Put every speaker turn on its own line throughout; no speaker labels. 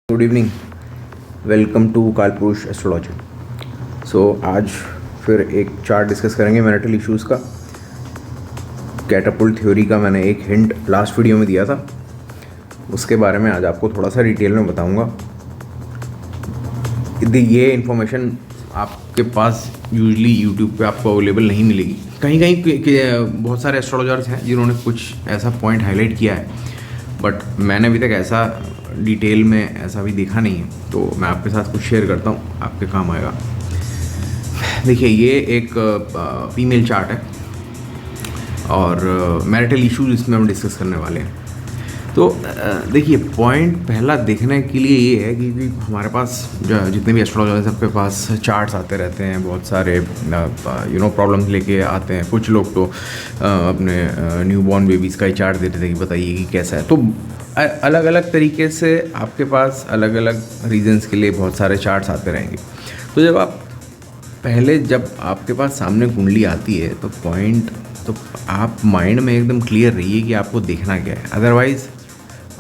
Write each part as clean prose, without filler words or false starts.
Good evening, welcome to Kaalpurush astrology. आज फिर एक चार्ट डिस्कस करेंगे मैरिटल इश्यूज़ का। कैटापुल्ट थ्योरी का मैंने एक हिंट लास्ट वीडियो में दिया था, उसके बारे में आज आपको थोड़ा सा डिटेल में बताऊंगा। ये इन्फॉर्मेशन आपके पास यूजली यूट्यूब पे आपको अवेलेबल नहीं मिलेगी। कहीं कहीं बहुत सारे एस्ट्रोलॉजर्स हैं जिन्होंने कुछ ऐसा पॉइंट हाईलाइट किया है, बट मैंने अभी तक ऐसा डिटेल में ऐसा भी देखा नहीं है, तो मैं आपके साथ कुछ शेयर करता हूँ, आपके काम आएगा। देखिए, ये एक फीमेल चार्ट है और मैरिटल इश्यूज इसमें हम डिस्कस करने वाले हैं। तो देखिए, पॉइंट पहला देखने के लिए ये है कि हमारे पास जितने भी एस्ट्रोलॉजर हैं सबके पास चार्ट्स आते रहते हैं, बहुत सारे प्रॉब्लम्स लेके आते हैं। कुछ लोग तो अपने न्यू बॉर्न बेबीज़ का ही चार्ट देते थे कि बताइए कि कैसा है। तो अलग अलग तरीके से आपके पास अलग अलग रीजंस के लिए बहुत सारे चार्ट्स आते रहेंगे। तो जब आपके पास सामने कुंडली आती है तो आप माइंड में एकदम क्लियर रहिए कि आपको देखना क्या है। अदरवाइज़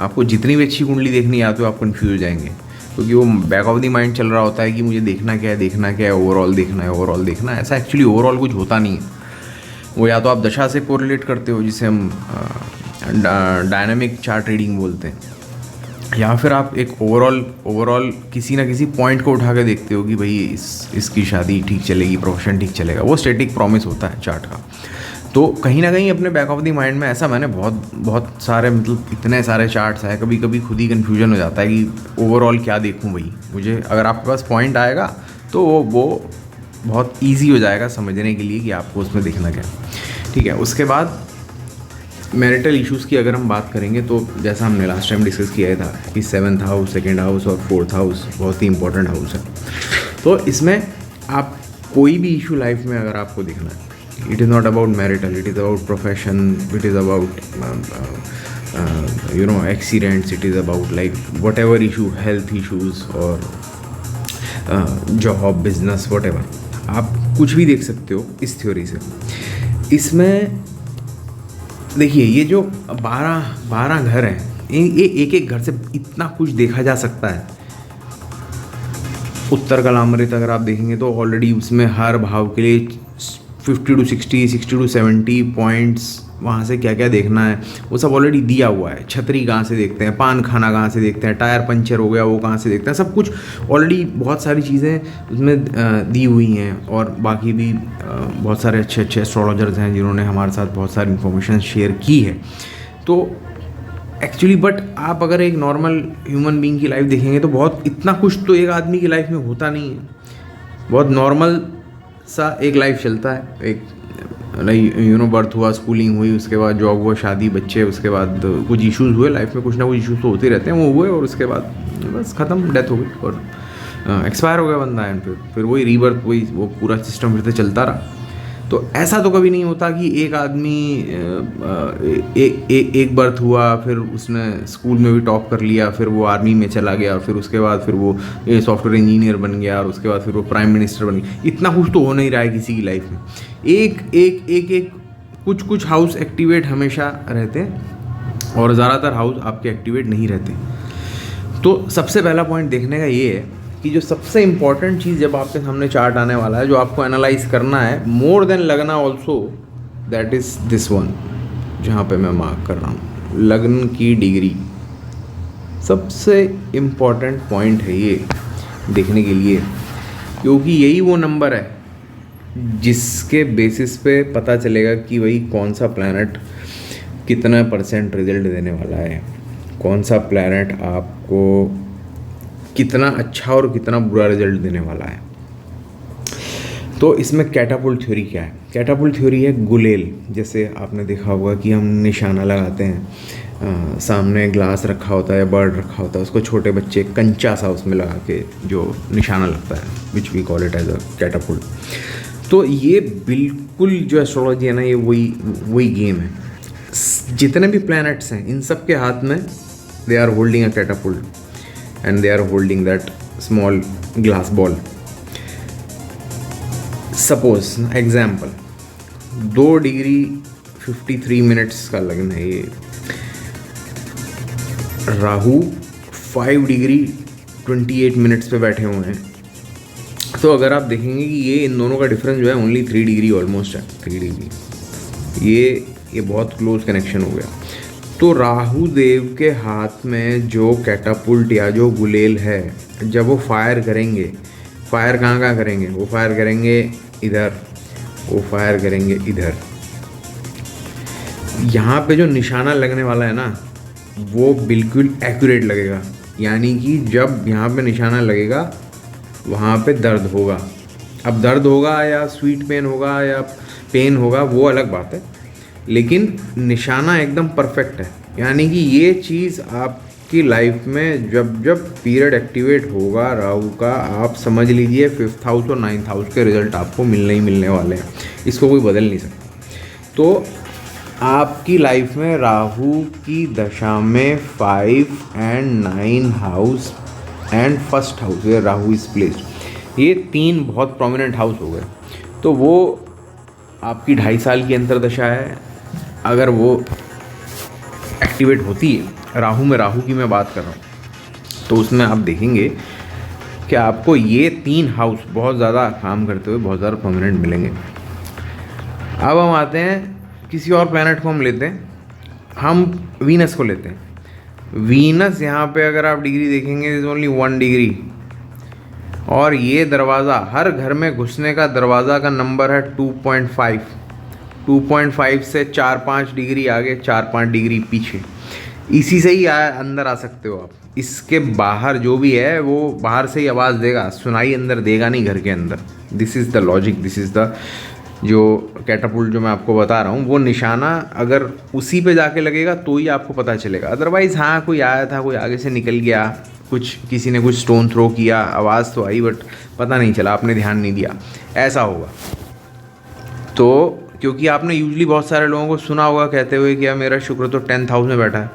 आपको जितनी भी अच्छी कुंडली देखनी आती हो आप कन्फ्यूज हो जाएंगे, क्योंकि वो बैक ऑफ द माइंड चल रहा होता है कि मुझे देखना क्या है, ओवरऑल देखना है। ऐसा एक्चुअली ओवरऑल कुछ होता नहीं है। वो या तो आप दशा से कोरिलेट करते हो, जिसे हम डायनामिक चार्ट रीडिंग बोलते हैं, या फिर आप एक ओवरऑल किसी ना किसी पॉइंट को उठा के देखते हो कि भाई इसकी शादी ठीक चलेगी, प्रोफेशन ठीक चलेगा। वो स्टैटिक प्रॉमिस होता है चार्ट का। तो कहीं ना कहीं अपने बैक ऑफ द माइंड में ऐसा मैंने बहुत सारे इतने सारे चार्ट्स आए, कभी कभी खुद ही कन्फ्यूजन हो जाता है कि ओवरऑल क्या देखूं भाई। मुझे अगर आपके पास पॉइंट आएगा तो वो बहुत ईजी हो जाएगा समझने के लिए कि आपको उसमें देखना क्या है। ठीक है, उसके बाद मैरिटल इश्यूज़ की अगर हम बात करेंगे तो जैसा हमने लास्ट टाइम डिस्कस किया था कि 7th हाउस, 2nd हाउस और 4th हाउस बहुत ही इंपॉर्टेंट हाउस है। तो इसमें आप कोई भी इशू लाइफ में अगर आपको देखना है, it is not about marital, it is about profession, it is about accidents, it is about like what ever issue, health issues और जॉब, बिजनेस, वट एवर, आप कुछ भी देख सकते हो इस थ्योरी से। इसमें देखिए, ये जो 12 घर हैं, ये एक घर से इतना कुछ देखा जा सकता है। उत्तर कलामृत अगर आप देखेंगे तो ऑलरेडी उसमें हर भाव के लिए 50 to 60, 60 to 70 पॉइंट्स, वहाँ से क्या क्या देखना है वो सब ऑलरेडी दिया हुआ है। छतरी कहाँ से देखते हैं, पान खाना कहाँ से देखते हैं, टायर पंचर हो गया वो कहाँ से देखते हैं, सब कुछ ऑलरेडी बहुत सारी चीज़ें उसमें दी हुई हैं। और बाकी भी बहुत सारे अच्छे एस्ट्रोलॉजर्स हैं जिन्होंने हमारे साथ बहुत सारी इन्फॉर्मेशन शेयर की है। तो एक्चुअली बट आप अगर एक नॉर्मल ह्यूमन बीइंग की लाइफ देखेंगे तो बहुत इतना कुछ तो एक आदमी की लाइफ में होता नहीं है। बहुत नॉर्मल सा एक लाइफ चलता है। एक बर्थ हुआ, स्कूलिंग हुई, उसके बाद जॉब हुआ, शादी, बच्चे, उसके बाद कुछ इश्यूज़ हुए लाइफ में, कुछ ना कुछ इश्यूज़ तो होते रहते हैं, वो हुए और उसके बाद बस ख़त्म, डेथ हो गई और एक्सपायर हो गया बंदा। एंड फिर वही रीबर्थ, वही वो पूरा सिस्टम फिर से चलता रहा। तो ऐसा तो कभी नहीं होता कि एक आदमी एक बर्थ हुआ, फिर उसने स्कूल में भी टॉप कर लिया, फिर वो आर्मी में चला गया, फिर उसके बाद फिर वो सॉफ्टवेयर इंजीनियर बन गया और उसके बाद फिर वो प्राइम मिनिस्टर बन गया। इतना कुछ तो हो नहीं रहा है किसी की लाइफ में। एक कुछ हाउस एक्टिवेट हमेशा रहते हैं और ज़्यादातर हाउस आपके एक्टिवेट नहीं रहते। तो सबसे पहला पॉइंट देखने का ये है कि जो सबसे इम्पॉर्टेंट चीज़ जब आपके सामने चार्ट आने वाला है, जो आपको एनालाइज करना है मोर देन लगना also, that is this one, जहाँ पे मैं मार्क कर रहा हूँ, लग्न की डिग्री। सबसे इम्पॉर्टेंट पॉइंट है ये देखने के लिए, क्योंकि यही वो नंबर है जिसके बेसिस पे पता चलेगा कि भाई कौन सा प्लैनेट कितना % रिजल्ट देने वाला है, कौन सा प्लैनेट आपको कितना अच्छा और कितना बुरा रिजल्ट देने वाला है। तो इसमें कैटापुल्ट थ्योरी क्या है? कैटापुल्ट थ्योरी है गुलेल। जैसे आपने देखा होगा कि हम निशाना लगाते हैं, सामने ग्लास रखा होता है, बर्ड रखा होता है, उसको छोटे बच्चे कंचा सा उसमें लगा के जो निशाना लगता है, which we call it as a catapult. तो ये बिल्कुल जो एस्ट्रोलॉजी है ना, ये वही गेम है। जितने भी प्लैनेट्स हैं इन सब के हाथ में they are holding a catapult and they are holding that small glass ball. Suppose example 2 degree 53 minutes का लग्न है ये, राहु 5 डिग्री 28 मिनट्स पे बैठे हुए हैं। तो अगर आप देखेंगे कि ये इन दोनों का डिफरेंस जो है ओनली 3 डिग्री ऑलमोस्ट है, 3 डिग्री। ये बहुत क्लोज कनेक्शन हो गया। तो राहु देव के हाथ में जो कैटापुल्ट या जो गुलेल है, जब वो फायर करेंगे, फायर कहाँ करेंगे, वो फायर करेंगे इधर, वो फायर करेंगे इधर। यहाँ पे जो निशाना लगने वाला है ना, वो बिल्कुल एक्यूरेट लगेगा। यानी कि जब यहाँ पे निशाना लगेगा वहाँ पे दर्द होगा। अब दर्द होगा या स्वीट पेन होगा या पेन होगा वो अलग बात है, लेकिन निशाना एकदम परफेक्ट है। यानी कि ये चीज़ आपकी लाइफ में जब जब पीरियड एक्टिवेट होगा राहु का, आप समझ लीजिए 5th हाउस और 9th हाउस के रिजल्ट आपको मिलने ही मिलने वाले हैं। इसको कोई बदल नहीं सकता। तो आपकी लाइफ में राहु की दशा में 5 and 9 house and 1st house where Rahu is placed, ये 3 बहुत प्रोमिनेंट हाउस हो गए। तो वो आपकी 2.5 साल की अंतरदशा है। अगर वो एक्टिवेट होती है राहु में, राहु की मैं बात कर रहा हूँ, तो उसमें आप देखेंगे कि आपको ये 3 हाउस बहुत ज़्यादा काम करते हुए बहुत ज़्यादा प्रोमिनेंट मिलेंगे। अब हम आते हैं किसी और प्लैनेट को हम लेते हैं, हम वीनस को लेते हैं। वीनस यहाँ पे अगर आप डिग्री देखेंगे इज ओनली 1 डिग्री, और ये दरवाज़ा हर घर में घुसने का दरवाज़ा का नंबर है 2.5। 2.5 से 4-5 डिग्री आगे, 4-5 डिग्री पीछे, इसी से ही अंदर आ सकते हो आप। इसके बाहर जो भी है वो बाहर से ही आवाज़ देगा, सुनाई अंदर देगा नहीं घर के अंदर। This is the logic, this is the जो कैटापुल्ट जो मैं आपको बता रहा हूँ, वो निशाना अगर उसी पे जाके लगेगा तो ही आपको पता चलेगा। अदरवाइज़ हाँ, कोई आया था, कोई आगे से निकल गया, कुछ किसी ने कुछ स्टोन थ्रो किया, आवाज़ तो आई बट पता नहीं चला, आपने ध्यान नहीं दिया, ऐसा होगा। तो क्योंकि आपने यूजली बहुत सारे लोगों को सुना होगा कहते हुए कि यार मेरा शुक्र तो 10th हाउस में बैठा है,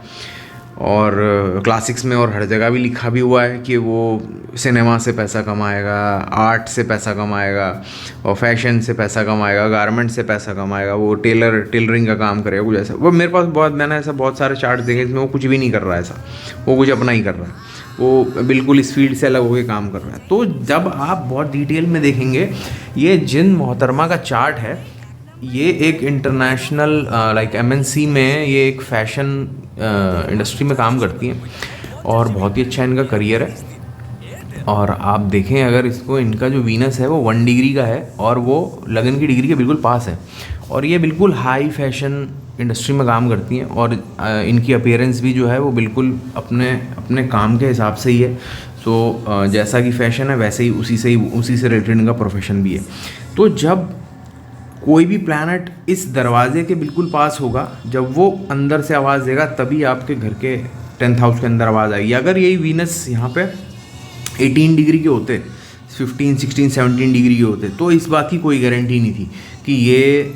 और क्लासिक्स में और हर जगह भी लिखा भी हुआ है कि वो सिनेमा से पैसा कमाएगा, आर्ट से पैसा कमाएगा, और फैशन से पैसा कमाएगा, गारमेंट से पैसा कमाएगा, वो टेलरिंग का काम करेगा, कुछ ऐसा। वो मेरे पास मैंने ऐसा बहुत सारे चार्ट देखे इसमें वो कुछ भी नहीं कर रहा है ऐसा, वो कुछ अपना ही कर रहा है, वो बिल्कुल इस फील्ड से अलग होकर काम कर रहा है। तो जब आप बहुत डिटेल में देखेंगे, ये जिन मोहतरमा का चार्ट है, ये एक इंटरनेशनल लाइक MNC में ये एक फ़ैशन इंडस्ट्री में काम करती हैं, और बहुत ही अच्छा इनका करियर है। और आप देखें अगर इसको, इनका जो वीनस है वो 1 डिग्री का है, और वो लगन की डिग्री के बिल्कुल पास है, और ये बिल्कुल हाई फैशन इंडस्ट्री में काम करती हैं, और इनकी अपीयरेंस भी जो है वो बिल्कुल अपने काम के हिसाब से ही है। तो जैसा कि फ़ैशन है वैसे ही उसी से रिलेटेड इनका प्रोफेशन भी है। तो जब कोई भी प्लैनेट इस दरवाजे के बिल्कुल पास होगा, जब वो अंदर से आवाज़ देगा तभी आपके घर के 10th हाउस के अंदर आवाज़ आएगी। अगर यही वीनस यहाँ पे 18 डिग्री के होते, 15, 16, 17 डिग्री के होते, तो इस बात की कोई गारंटी नहीं थी कि ये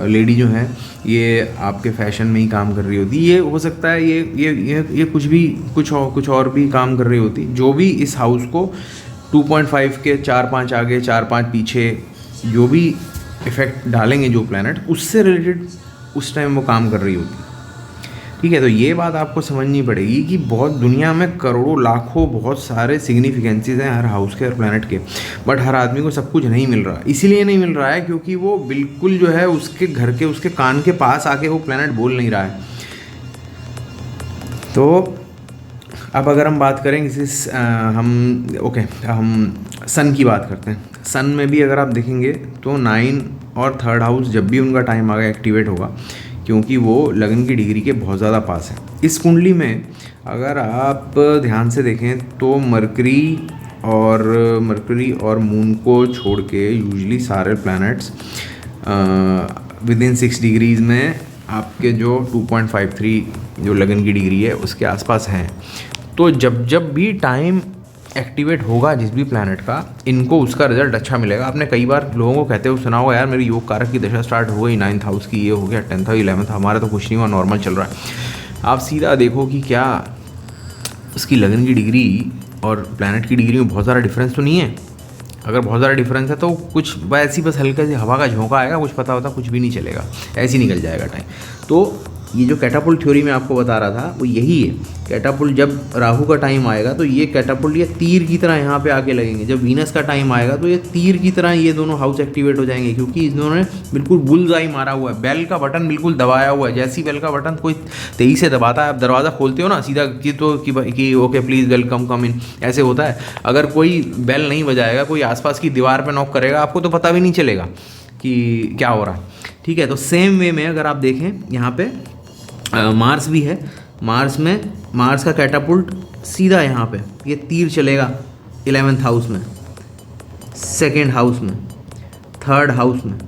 लेडी जो है ये आपके फैशन में ही काम कर रही होती। ये हो सकता है ये कुछ और भी काम कर रही होती। जो भी इस हाउस को 2.5 के 4-5 आगे, 4-5 पीछे जो भी इफ़ेक्ट डालेंगे जो प्लैनेट, उससे रिलेटेड उस टाइम वो काम कर रही होती। ठीक है, तो ये बात आपको समझनी पड़ेगी कि बहुत दुनिया में करोड़ों लाखों बहुत सारे सिग्निफिकेंसीज हैं हर हाउस के, हर प्लैनेट के, बट हर आदमी को सब कुछ नहीं मिल रहा। इसीलिए नहीं मिल रहा है क्योंकि वो बिल्कुल जो है उसके घर के, उसके कान के पास आके वो प्लैनेट बोल नहीं रहा है। तो अब अगर हम बात करें हम सन की बात करते हैं। सन में भी अगर आप देखेंगे तो 9 और 3rd हाउस जब भी उनका टाइम आगे एक्टिवेट होगा, क्योंकि वो लगन की डिग्री के बहुत ज़्यादा पास है। इस कुंडली में अगर आप ध्यान से देखें तो मरकरी और मून को छोड़ के यूजली सारे प्लैनेट्स विदिन 6 डिग्रीज़ में आपके जो 2.53 जो लगन की डिग्री है उसके आसपास हैं। तो जब भी टाइम एक्टिवेट होगा जिस भी प्लैनेट का, इनको उसका रिजल्ट अच्छा मिलेगा। आपने कई बार लोगों को कहते हुए सुना होगा, यार मेरी योग कारक की दशा स्टार्ट हो गई, 9th हाउस की ये हो गया, 10th और 11th, हमारा तो कुछ नहीं हुआ, नॉर्मल चल रहा है। आप सीधा देखो कि क्या उसकी लगन की डिग्री और प्लैनेट की डिग्री में बहुत ज़्यादा डिफरेंस तो नहीं है। अगर बहुत ज़्यादा डिफरेंस है तो कुछ बस हल्का सी हवा का झोंका आएगा, कुछ पता होता कुछ भी नहीं चलेगा, ऐसे ही निकल जाएगा टाइम। तो ये जो कैटापुल्ट थ्योरी में आपको बता रहा था वो यही है। कैटापुल्ट जब राहु का टाइम आएगा तो ये कैटापुल्ट ये तीर की तरह यहाँ पे आके लगेंगे। जब वीनस का टाइम आएगा तो ये तीर की तरह ये दोनों हाउस एक्टिवेट हो जाएंगे, क्योंकि इन्होंने बिल्कुल बुल्स आई मारा हुआ है, बेल का बटन बिल्कुल दबाया हुआ है। जैसी बेल का बटन कोई तेजी से दबाता है, आप दरवाज़ा खोलते हो ना सीधा कि ओके प्लीज़ वेलकम कम इन, ऐसे होता है। अगर कोई बेल नहीं बजाएगा, कोई आसपास की दीवार पर नॉक करेगा, आपको तो पता भी नहीं चलेगा कि क्या हो रहा है। ठीक है, तो सेम वे में अगर आप देखें यहाँ पे मार्स भी है। मार्स का कैटापुल्ट सीधा यहाँ पे ये तीर चलेगा 11th हाउस में, 2nd हाउस में, 3rd हाउस में।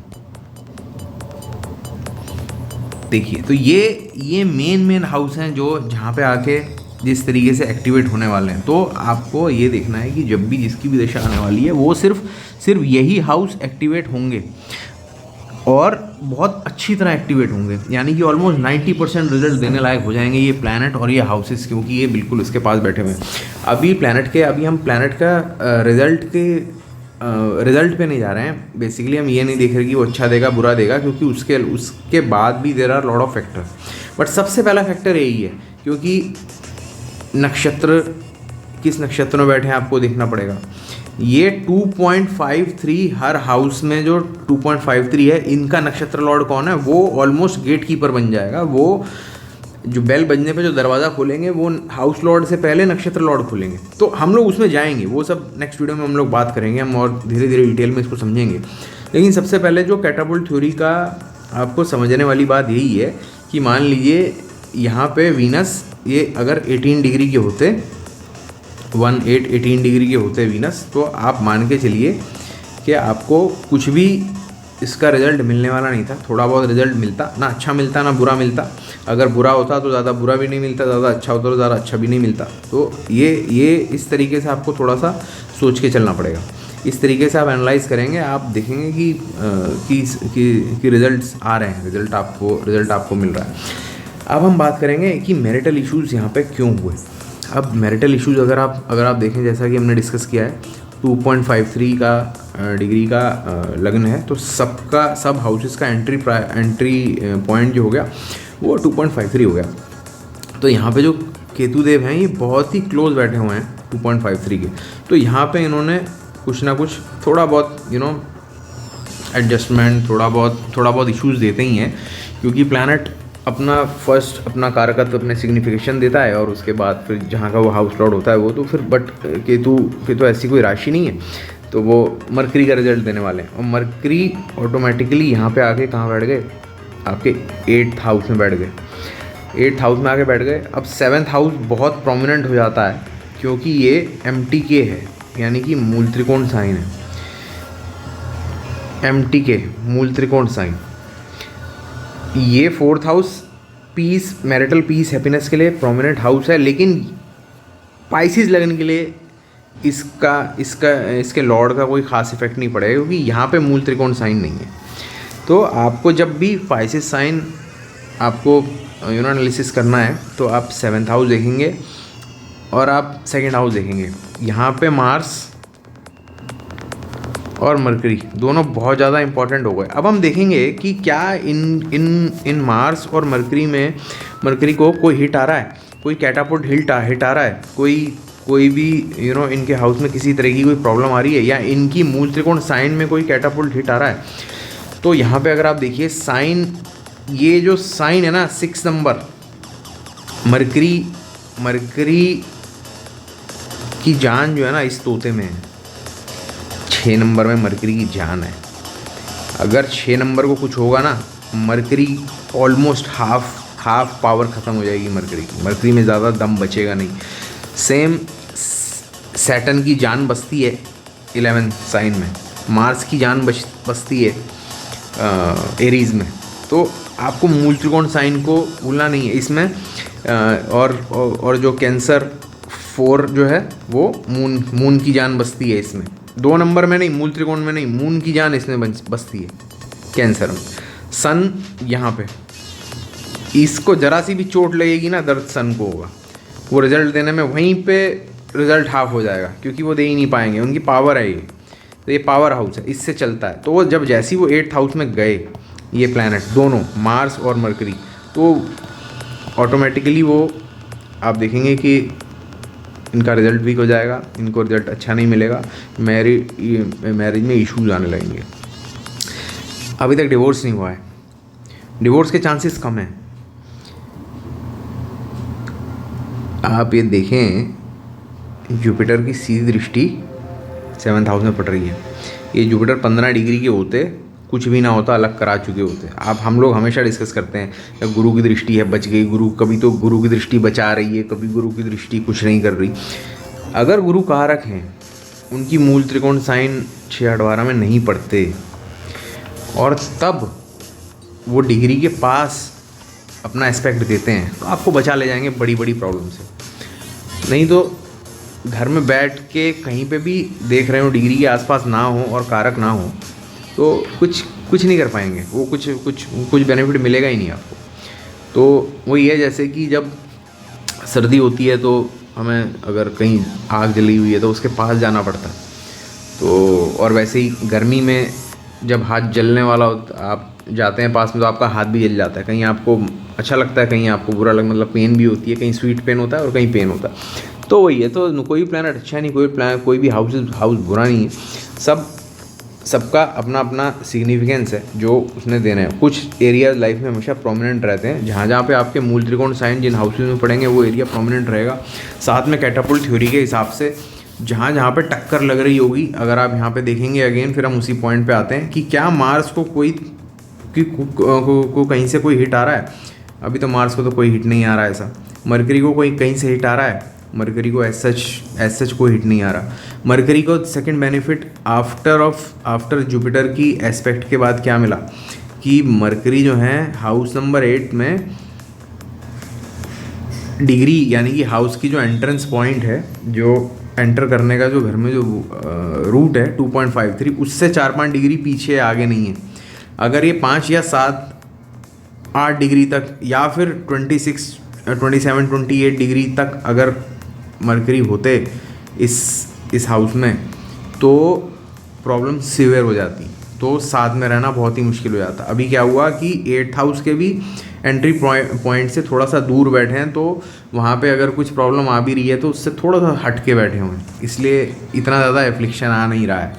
देखिए, तो ये मेन हाउस हैं जो जहाँ पे आके जिस तरीके से एक्टिवेट होने वाले हैं। तो आपको ये देखना है कि जब भी जिसकी भी दशा आने वाली है वो सिर्फ यही हाउस एक्टिवेट होंगे और बहुत अच्छी तरह एक्टिवेट होंगे, यानी कि ऑलमोस्ट 90% रिजल्ट देने लायक हो जाएंगे ये प्लैनेट और ये हाउसेस, क्योंकि ये बिल्कुल इसके पास बैठे हुए हैं। अभी हम प्लैनेट का रिजल्ट पे नहीं जा रहे हैं। बेसिकली हम ये नहीं देख रहे कि वो अच्छा देगा बुरा देगा, क्योंकि उसके बाद भी there are lot of factor. But सबसे पहला फैक्टर यही है, क्योंकि नक्षत्र किस नक्षत्र में बैठे हैं आपको देखना पड़ेगा। ये 2.53 हर हाउस में जो 2.53 है, इनका नक्षत्र लॉर्ड कौन है, वो ऑलमोस्ट गेट कीपर बन जाएगा। वो जो बेल बजने पे जो दरवाज़ा खोलेंगे वो हाउस लॉर्ड से पहले नक्षत्र लॉर्ड खोलेंगे। तो हम लोग उसमें जाएंगे, वो सब नेक्स्ट वीडियो में हम लोग बात करेंगे, हम और धीरे धीरे डिटेल में इसको समझेंगे। लेकिन सबसे पहले जो कैटापुल्ट थ्योरी का आपको समझने वाली बात यही है कि मान लीजिए यहाँ पे वीनस ये अगर 18 डिग्री के होते 18 डिग्री के होते वीनस, तो आप मान के चलिए कि आपको कुछ भी इसका रिज़ल्ट मिलने वाला नहीं था। थोड़ा बहुत रिज़ल्ट मिलता, ना अच्छा मिलता ना बुरा मिलता। अगर बुरा होता तो ज़्यादा बुरा भी नहीं मिलता, ज़्यादा अच्छा होता तो ज़्यादा अच्छा भी नहीं मिलता। तो ये इस तरीके से आपको थोड़ा सा सोच के चलना पड़ेगा। इस तरीके से आप एनालाइज करेंगे, आप देखेंगे कि रिज़ल्ट्स आ रहे हैं, रिज़ल्ट आपको मिल रहा है। अब हम बात करेंगे कि मैरिटल इश्यूज़ यहाँ पे क्यों हुए। अब मैरिटल इश्यूज़ अगर आप देखें, जैसा कि हमने डिस्कस किया है, 2.53 का डिग्री का लग्न है, तो सब हाउसेस का एंट्री पॉइंट जो हो गया वो 2.53 हो गया। तो यहाँ पे जो केतु देव हैं ये बहुत ही क्लोज बैठे हुए हैं 2.53 के। तो यहाँ पे इन्होंने कुछ ना कुछ थोड़ा बहुत एडजस्टमेंट, थोड़ा बहुत इश्यूज़ देते ही हैं, क्योंकि प्लैनेट अपना कारकत्व, अपने सिग्निफिकेशन देता है और उसके बाद फिर जहाँ का वो हाउस लॉर्ड होता है वो तो फिर, बट केतु फिर तो ऐसी कोई राशि नहीं है, तो वो मरकरी का रिजल्ट देने वाले हैं। और मरकरी ऑटोमेटिकली यहाँ पे आके कहाँ बैठ गए, आपके 8th हाउस में बैठ गए। 8th हाउस में आके बैठ गए। अब 7th हाउस बहुत प्रोमिनेंट हो जाता है, क्योंकि ये MTK है, यानी कि मूल त्रिकोण साइन है। MTK मूल त्रिकोण साइन, ये 4th house peace, marital peace, happiness के लिए प्रोमिनेंट हाउस है। लेकिन पाइसिस लगन के लिए इसके लॉर्ड का कोई ख़ास इफेक्ट नहीं पड़ेगा, क्योंकि यहाँ पे मूल त्रिकोण साइन नहीं है। तो आपको जब भी पाइसिस साइन आपको एनालिसिस करना है तो आप 7th हाउस देखेंगे और आप 2nd हाउस देखेंगे। यहाँ पे मार्स और मरकरी दोनों बहुत ज़्यादा इंपॉर्टेंट हो गए। अब हम देखेंगे कि क्या इन मार्स और मरकरी को कोई हिट आ रहा है, कोई कैटापुल्ट हिट आ रहा है, कोई भी इनके हाउस में किसी तरह की कोई प्रॉब्लम आ रही है, या इनकी मूल त्रिकोण साइन में कोई कैटापुल्ट हिट आ रहा है। तो यहाँ पे अगर आप देखिए साइन, ये जो साइन है ना 6 नंबर, मरकरी की जान जो है ना इस तोते में है। 6 नंबर में मरकरी की जान है। अगर 6 नंबर को कुछ होगा ना, मरकरी ऑलमोस्ट हाफ पावर ख़त्म हो जाएगी मरकरी में ज़्यादा दम बचेगा नहीं। सेम सैटर्न की जान बसती है 11th साइन में, मार्स की जान बसती है एरीज़ में। तो आपको मूल त्रिकोण साइन को भूलना नहीं है इसमें। और जो कैंसर 4 जो है वो मून की जान बसती है इसमें। 2 नंबर में नहीं, मूल त्रिकोण में नहीं, मून की जान इसमें बसती है कैंसर में। सन यहाँ पे, इसको ज़रा सी भी चोट लगेगी ना, दर्द सन को होगा। वो रिज़ल्ट देने में वहीं पे रिज़ल्ट हाफ हो जाएगा, क्योंकि वो दे ही नहीं पाएंगे, उनकी पावर है ये। तो ये पावर हाउस है, इससे चलता है। तो जब जैसे ही वो 8th हाउस में गए ये प्लैनेट दोनों, मार्स और मरकरी, तो ऑटोमेटिकली वो आप देखेंगे कि इनका रिज़ल्ट वीक हो जाएगा, इनको रिज़ल्ट अच्छा नहीं मिलेगा, मैरिज में इश्यूज आने लगेंगे। अभी तक डिवोर्स नहीं हुआ है, डिवोर्स के चांसेस कम हैं। आप ये देखें, जुपिटर की सीधी दृष्टि 7th हाउस में पड़ रही है। ये जुपिटर 15 डिग्री के होते कुछ भी ना होता, अलग करा चुके होते। आप हम लोग हमेशा डिस्कस करते हैं गुरु की दृष्टि है, बच गई गुरु, कभी तो गुरु की दृष्टि बचा रही है, कभी गुरु की दृष्टि कुछ नहीं कर रही। अगर गुरु कारक हैं, उनकी मूल त्रिकोण साइन 6-8-12 में नहीं पड़ते और तब वो डिग्री के पास अपना एस्पेक्ट देते हैं, तो आपको बचा ले जाएंगे बड़ी बड़ी प्रॉब्लम से। नहीं तो घर में बैठ के कहीं पे भी देख रहे हो डिग्री के आसपास ना हो और कारक ना हो, तो कुछ नहीं कर पाएंगे वो, कुछ बेनिफिट मिलेगा ही नहीं आपको। तो वो ये जैसे कि जब सर्दी होती है तो हमें अगर कहीं आग जली हुई है तो उसके पास जाना पड़ता है, तो और वैसे ही गर्मी में जब हाथ जलने वाला होता, आप जाते हैं पास में तो आपका हाथ भी जल जाता है। कहीं आपको अच्छा लगता है, कहीं आपको बुरा लग, मतलब पेन भी होती है, कहीं स्वीट पेन होता है और कहीं पेन होता है। तो वही है, तो कोई प्लैनेट अच्छा नहीं, कोई भी हाउस बुरा नहीं है। सबका अपना अपना सिग्निफिकेंस है जो उसने देना है। कुछ एरियाज लाइफ में हमेशा प्रोमिनेंट रहते हैं, जहाँ पे आपके मूल त्रिकोण साइन जिन हाउसेज में पड़ेंगे वो एरिया प्रोमिनेंट रहेगा। साथ में कैटापुल्ट थ्योरी के हिसाब से जहाँ पे टक्कर लग रही होगी, अगर आप यहाँ पे देखेंगे अगेन, फिर हम उसी पॉइंट पे आते हैं कि क्या मार्स को को कहीं से कोई हिट आ रहा है। अभी तो मार्स को तो कोई हिट नहीं आ रहा है ऐसा। मरकरी को कोई कहीं से हिट आ रहा है, मरकरी को एज सच कोई हिट नहीं आ रहा। मरकरी को सेकंड बेनिफिट आफ्टर जुपिटर की एस्पेक्ट के बाद क्या मिला कि मरकरी जो है हाउस नंबर 8 में डिग्री, यानी कि हाउस की जो एंट्रेंस पॉइंट है, जो एंटर करने का जो घर में जो रूट है 2.53, उससे 4-5 डिग्री पीछे आगे नहीं है। अगर ये 5 या 7-8 डिग्री तक या फिर 27-28 डिग्री तक अगर मरकरी होते इस हाउस में, तो प्रॉब्लम सीवियर हो जाती, तो साथ में रहना बहुत ही मुश्किल हो जाता। अभी क्या हुआ कि 8th हाउस के भी एंट्री पॉइंट से थोड़ा सा दूर बैठे हैं, तो वहाँ पे अगर कुछ प्रॉब्लम आ भी रही है तो उससे थोड़ा सा हट के बैठे हुए हैं, इसलिए इतना ज़्यादा एफ्लिक्शन आ नहीं रहा है।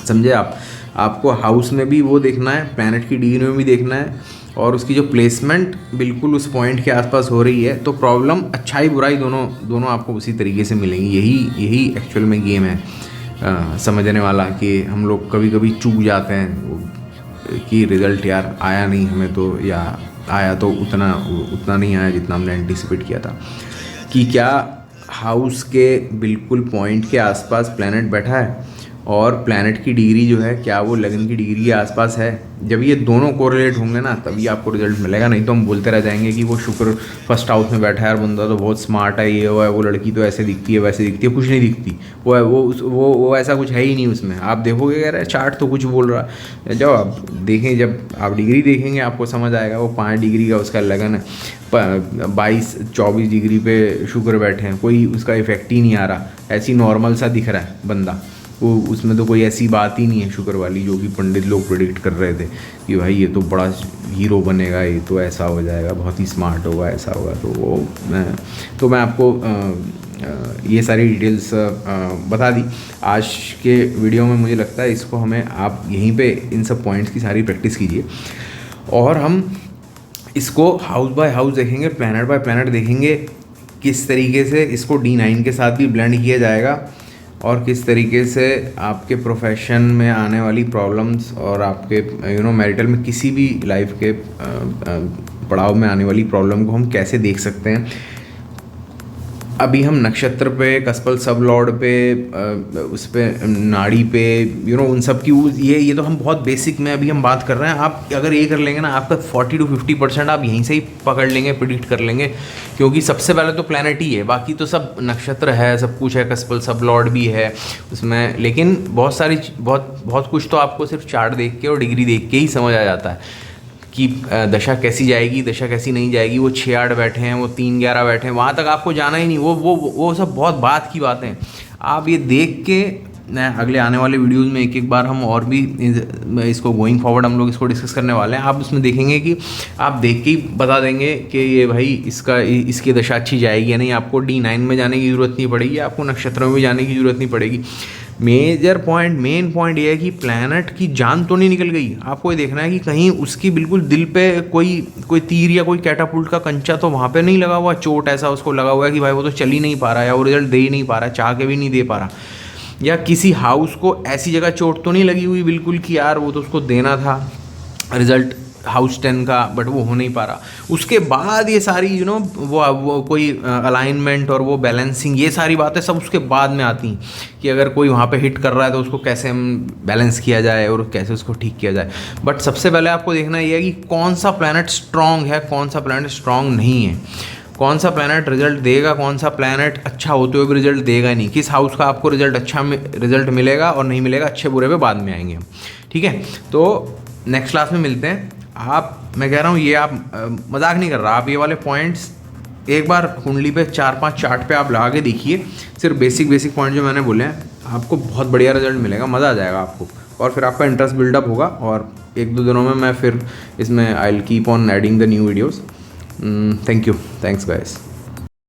समझे आप? आपको हाउस में भी वो देखना है, प्लैनेट की डिग्री में भी देखना है, और उसकी जो प्लेसमेंट बिल्कुल उस पॉइंट के आसपास हो रही है, तो प्रॉब्लम अच्छाई बुराई दोनों आपको उसी तरीके से मिलेंगी। यही एक्चुअल में गेम है समझने वाला, कि हम लोग कभी कभी चूक जाते हैं कि रिज़ल्ट यार आया नहीं हमें, तो या आया तो उतना नहीं आया जितना हमने एंटिसिपेट किया था। कि क्या हाउस के बिल्कुल पॉइंट के आसपास प्लैनेट बैठा है और प्लैनेट की डिग्री जो है क्या वो लगन की डिग्री के आसपास है। जब ये दोनों कोरिलेट होंगे ना, तभी आपको रिजल्ट मिलेगा। नहीं तो हम बोलते रह जाएंगे कि वो शुक्र फर्स्ट हाउस में बैठा है और बंदा तो बहुत स्मार्ट है, ये वो लड़की तो ऐसे दिखती है वैसे दिखती है, कुछ नहीं दिखती, वो ऐसा कुछ है ही नहीं उसमें। आप देखोगे कह रहे चार्ट तो कुछ बोल रहा है, जब आप देखें, जब आप डिग्री देखेंगे आपको समझ आएगा। वो 5 डिग्री का उसका लगन है, 22-24 डिग्री पे शुक्र बैठे हैं, कोई उसका इफेक्ट ही नहीं आ रहा, ऐसी नॉर्मल सा दिख रहा है बंदा। वो उसमें तो कोई ऐसी बात ही नहीं है शुक्र वाली, जो कि पंडित लोग प्रेडिक्ट कर रहे थे कि भाई ये तो बड़ा हीरो बनेगा, ये तो ऐसा हो जाएगा, बहुत ही स्मार्ट होगा, ऐसा होगा। तो मैं आपको ये सारी डिटेल्स बता दी आज के वीडियो में। मुझे लगता है इसको हमें आप यहीं पे इन सब पॉइंट्स की सारी प्रैक्टिस कीजिए, और हम इसको हाउस बाय हाउस देखेंगे, प्लैनेट बाय प्लैनेट देखेंगे, किस तरीके से इसको D9 के साथ भी ब्लेंड किया जाएगा, और किस तरीके से आपके प्रोफेशन में आने वाली प्रॉब्लम्स और आपके मैरिटल में किसी भी लाइफ के पड़ाव में आने वाली प्रॉब्लम को हम कैसे देख सकते हैं। अभी हम नक्षत्र पे, कस्पल सब लॉर्ड पे, उस पे नाड़ी पे, उन सब की ये तो हम बहुत बेसिक में अभी हम बात कर रहे हैं। आप अगर ये कर लेंगे ना, आपका 40 to 50% आप यहीं से ही पकड़ लेंगे, प्रिडिक्ट कर लेंगे, क्योंकि सबसे पहले तो प्लैनेट ही है, बाकी तो सब नक्षत्र है, सब कुछ है, कस्पल सब लॉर्ड भी है उसमें। लेकिन बहुत कुछ तो आपको सिर्फ चार्ट देख के और डिग्री देख के ही समझ आ जाता है कि दशा कैसी जाएगी, दशा कैसी नहीं जाएगी। वो 6-8 बैठे हैं, वो 3-11 बैठे हैं, वहाँ तक आपको जाना ही नहीं। वो सब बहुत बात की बातें हैं। आप ये देख के अगले आने वाले वीडियोज़ में एक बार हम और भी इसको गोइंग फॉरवर्ड हम लोग इसको डिस्कस करने वाले हैं। आप उसमें देखेंगे कि आप देख के ही बता देंगे कि ये भाई इसकी दशा अच्छी जाएगी या नहीं। आपको D9 में जाने की ज़रूरत नहीं पड़ेगी, आपको नक्षत्रों में जाने की ज़रूरत नहीं पड़ेगी। मेन पॉइंट ये है कि प्लैनेट की जान तो नहीं निकल गई। आपको ये देखना है कि कहीं उसकी बिल्कुल दिल पे कोई तीर या कोई कैटापुल्ट का कंचा तो वहाँ पे नहीं लगा हुआ, चोट ऐसा उसको लगा हुआ है कि भाई वो तो चल ही नहीं पा रहा, या वो रिजल्ट दे ही नहीं पा रहा, चाह के भी नहीं दे पा रहा। या किसी हाउस को ऐसी जगह चोट तो नहीं लगी हुई बिल्कुल कि यार वो तो उसको देना था रिजल्ट हाउस 10 का, बट वो हो नहीं पा रहा। उसके बाद ये सारी वो कोई अलाइनमेंट और वो बैलेंसिंग, ये सारी बातें सब उसके बाद में आती हैं कि अगर कोई वहाँ पे हिट कर रहा है तो उसको कैसे हम बैलेंस किया जाए और कैसे उसको ठीक किया जाए। बट सबसे पहले आपको देखना ये है कि कौन सा प्लैनेट स्ट्रांग है, कौन सा प्लैनेट स्ट्रांग नहीं है, कौन सा प्लैनेट रिजल्ट देगा, कौन सा प्लैनेट अच्छा होते हुए भी रिजल्ट देगा नहीं, किस हाउस का आपको रिजल्ट मिलेगा और नहीं मिलेगा, अच्छे बुरे पे बाद में आएंगे। ठीक है, तो नेक्स्ट क्लास में मिलते हैं। मैं कह रहा हूँ ये आप मजाक नहीं कर रहा, आप ये वाले पॉइंट्स एक बार कुंडली पे 4-5 चार्ट पे आप लगा के देखिए, सिर्फ बेसिक पॉइंट जो मैंने बोले हैं, आपको बहुत बढ़िया रिजल्ट मिलेगा, मज़ा आ जाएगा आपको, और फिर आपका इंटरेस्ट बिल्डअप होगा। और 1-2 दिनों में मैं फिर इसमें I will keep on adding the new videos. Thanks guys.